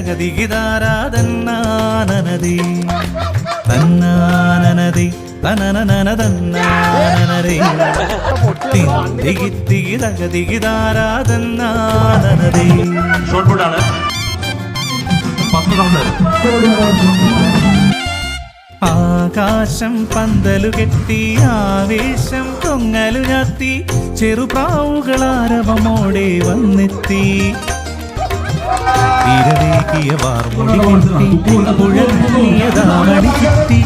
തകതികിതാരാധന്നാനനദി തന്നാനനദി തനനനനതന്നാനനദി തിന്തികിത്തികി തകതികിതാരാധന്നാനനദി. Short പുട്ടാണ്. ആകാശം പന്തലു കെട്ടി ആവേശം പൊങ്ങലു ഞാത്തി ചെറുപ്രാവുകളാരവമോടെ വന്നെത്തി. ഇരവേകിയ വാർമുടി കെട്ടി പുഴങ്ങിയതാണി ചുറ്റി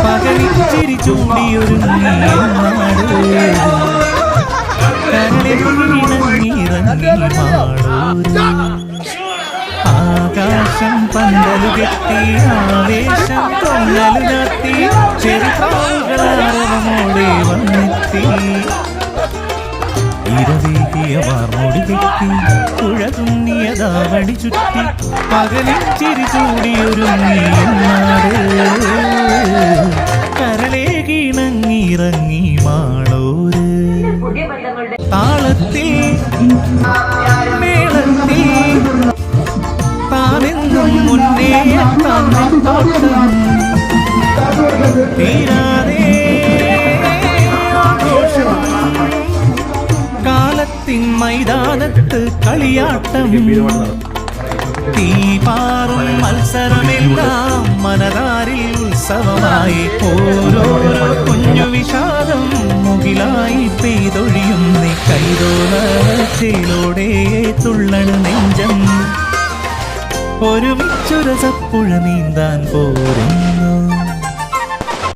പകലിൽ ചിരി ചൂടിയൊരുങ്ങി നാട് കരളിറങ്ങിറങ്ങി മാളൂര്. ആകാശം പന്തലു കെട്ടി ആവേശം പൊങ്ങലു ഞാത്തി ചെറുപ്രാവുകളാരവമോടെ വന്നെത്തി. ഇരവേകിയ വാർമുടി കെട്ടി പുഴ തുന്നിയതാവടി ചുറ്റി പകലിൽ ചിരി ചൂടിയൊരുങ്ങി നാട് കരളേകിണങ്ങിറങ്ങി മാളൂര്. താളത്തിൽ മേളത്തിൽ താനെന്നും മുന്നേ തോട്ടം തീരാതെ ആഘോഷം കാലത്തിൻ മൈതാനത്ത് കളിയാട്ടം തീപാറും മത്സരമെല്ലാം മനതാരിൽ ഉത്സവമായി ഓരോരോ കുഞ്ഞു വിഷാദം മുകിലായി പെയ്തൊഴിയുന്നേ കൈതോളോടെ തുള്ളണ നെഞ്ചം ഒരുമിച്ചൊരു സപ്പുഴ നീന്താൻ പോരും.